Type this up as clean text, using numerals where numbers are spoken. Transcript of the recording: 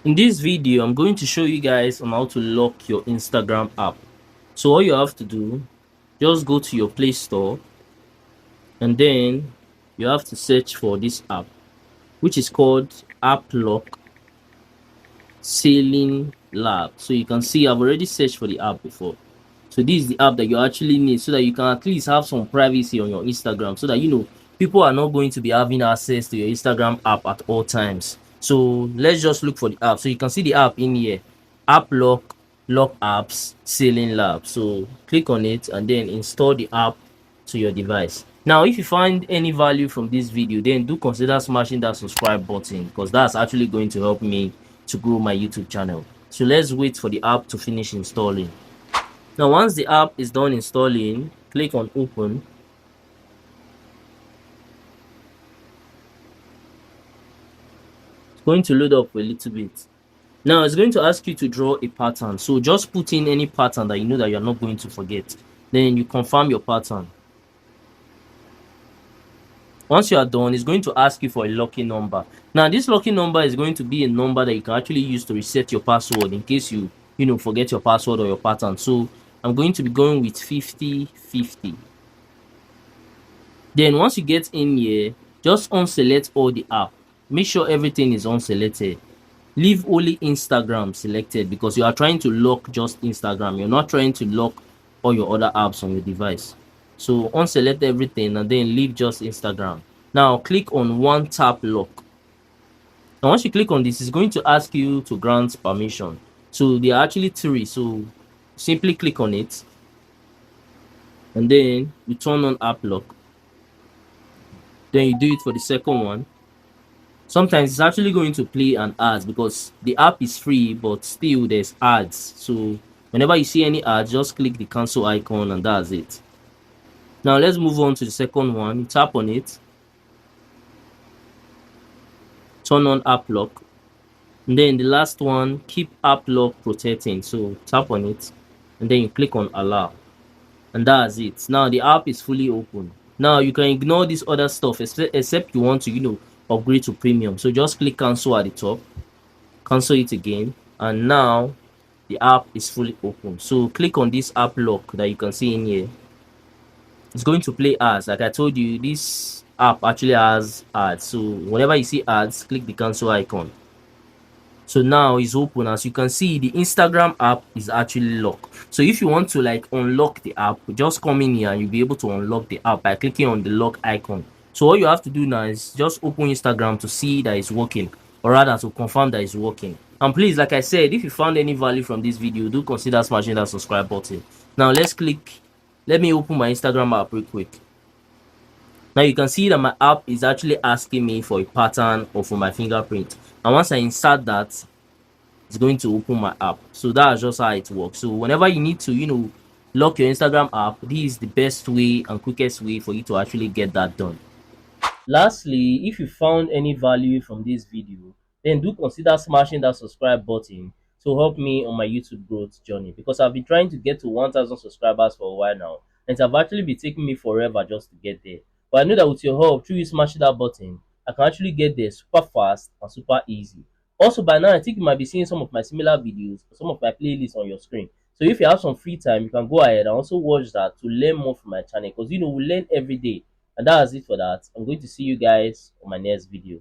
In this video, I'm going to show you guys on how to lock your Instagram app. So all you have to do, just go to your Play Store and then you have to search for this app, which is called App Lock Sailing Lab. So you can see I've already searched for the app before. So this is the app that you actually need so that you can at least have some privacy on your Instagram so that people are not going to be having access to your Instagram app at all times. So let's just look for the app. So you can see the app in here. App Lock Apps Sailing Lab. So click on it and then install the app to your device. Now, if you find any value from this video, then do consider smashing that subscribe button because that's actually going to help me to grow my YouTube channel. So let's wait for the app to finish installing. Now, once the app is done installing, click on open. It's going to load up a little bit. Now, it's going to ask you to draw a pattern. So just put in any pattern that you know that you're not going to forget. Then you confirm your pattern. Once you are done, it's going to ask you for a lucky number. Now, this lucky number is going to be a number that you can actually use to reset your password in case you forget your password or your pattern. So I'm going to be going with 5050. Then once you get in here, just unselect all the app. Make sure everything is unselected. Leave only Instagram selected because you are trying to lock just Instagram. You're not trying to lock all your other apps on your device. So unselect everything and then leave just Instagram. Now click on one tap lock. And once you click on this, it's going to ask you to grant permission. So there are actually three. So simply click on it and then you turn on app lock. Then you do it for the second one. Sometimes it's actually going to play an ads because the app is free, but still there's ads. So whenever you see any ads, just click the cancel icon and that's it. Now let's move on to the second one. You tap on it, turn on app lock, and then the last one, keep app lock protecting. So tap on it and then you click on allow, and that's it. Now the app is fully open. Now you can ignore this other stuff except you want to upgrade to premium. So just click cancel at the top, cancel it again, and now the app is fully open. So click on this app lock that you can see in here. It's going to play ads. Like I told you, this app actually has ads. So whenever you see ads, click the cancel icon. So now it's open. As you can see, the Instagram app is actually locked. So if you want to like unlock the app, just come in here and you'll be able to unlock the app by clicking on the lock icon. So all you have to do now is just open Instagram to see that it's working, or rather to confirm that it's working. And please, like I said, if you found any value from this video, do consider smashing that subscribe button. Now let me open my Instagram app real quick. Now you can see that my app is actually asking me for a pattern or for my fingerprint. And once I insert that, it's going to open my app. So that's just how it works. So whenever you need to lock your Instagram app, this is the best way and quickest way for you to actually get that done. Lastly, if you found any value from this video, then do consider smashing that subscribe button to help me on my YouTube growth journey, because I've been trying to get to 1000 subscribers for a while now, and it have actually been taking me forever just to get there. But I know that with your help, through you smashing that button, I can actually get there super fast and super easy. Also, by now, I think you might be seeing some of my similar videos, some of my playlists on your screen. So if you have some free time, you can go ahead and also watch that to learn more from my channel, because we learn every day. And that's it for that. I'm going to see you guys on my next video.